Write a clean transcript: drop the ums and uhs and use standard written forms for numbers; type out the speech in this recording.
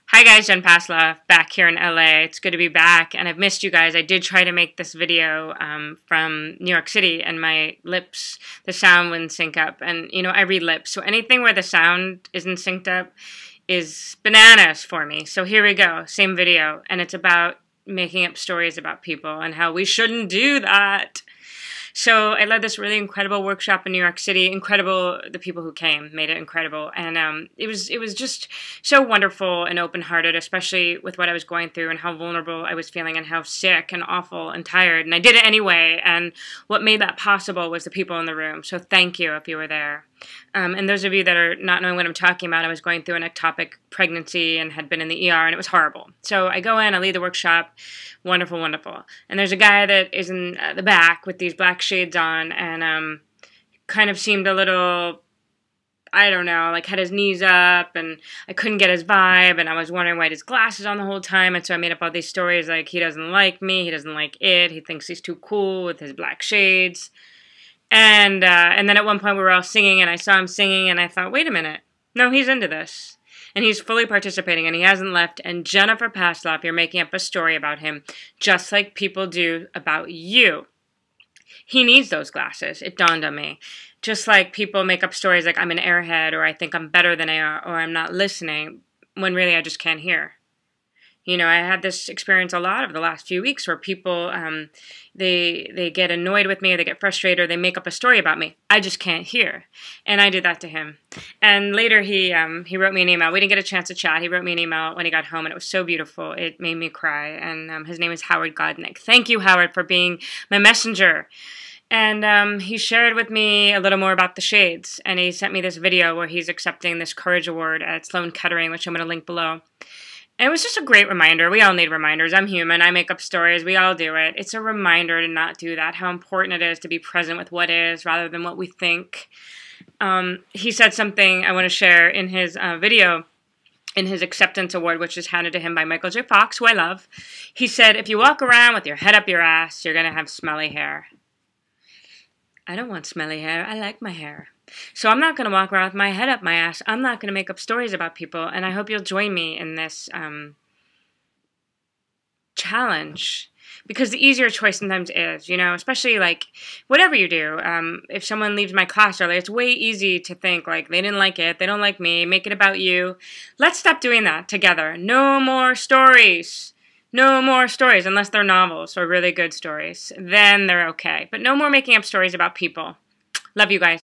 Hi guys, Jen Pastiloff back here in LA. It's good to be back, and I've missed you guys. I did try to make this video from New York City, and my lips, the sound wouldn't sync up. And you know, I read lips, so anything where the sound isn't synced up is bananas for me. So here we go, same video, and it's about making up stories about people and how we shouldn't do that. So I led this really incredible workshop in New York City. Incredible, the people who came made it incredible, and it was just so wonderful and open-hearted, especially with what I was going through and how vulnerable I was feeling and how sick and awful and tired. And I did it anyway. And what made that possible was the people in the room. So thank you if you were there. And those of you that are not knowing what I'm talking about, I was going through an ectopic pregnancy and had been in the ER, and it was horrible. So I go in, I lead the workshop, wonderful, wonderful. And there's a guy that is in the back with these black shades on, and kind of seemed a little, I don't know, like had his knees up, and I couldn't get his vibe, and I was wondering why he had his glasses on the whole time, and so I made up all these stories like he doesn't like me, he doesn't like it, he thinks he's too cool with his black shades. And then at one point we were all singing, and I saw him singing, and I thought, wait a minute, no, he's into this. And he's fully participating, and he hasn't left. And Jennifer Pastiloff, you're making up a story about him, just like people do about you. He needs those glasses. It dawned on me. Just like people make up stories like I'm an airhead, or I think I'm better than I are, or I'm not listening, when really I just can't hear. You know, I had this experience a lot over the last few weeks where people, they get annoyed with me, or they get frustrated, or they make up a story about me. I just can't hear. And I did that to him. And later he wrote me an email. We didn't get a chance to chat. He wrote me an email when he got home, and it was so beautiful. It made me cry. And his name is Howard Godnick. Thank you, Howard, for being my messenger. And he shared with me a little more about the shades. And he sent me this video where he's accepting this Courage Award at Sloan Kettering, which I'm going to link below. And it was just a great reminder. We all need reminders. I'm human. I make up stories. We all do it. It's a reminder to not do that, how important it is to be present with what is rather than what we think. He said something I want to share in his video, in his acceptance award, which is handed to him by Michael J. Fox, who I love. He said, if you walk around with your head up your ass, you're going to have smelly hair. I don't want smelly hair. I like my hair. So I'm not going to walk around with my head up my ass. I'm not going to make up stories about people. And I hope you'll join me in this challenge. Because the easier choice sometimes is, you know, especially like whatever you do. If someone leaves my class early, it's way easy to think like they didn't like it, they don't like me, make it about you. Let's stop doing that together. No more stories. No more stories unless they're novels or really good stories. Then they're okay. But no more making up stories about people. Love you guys.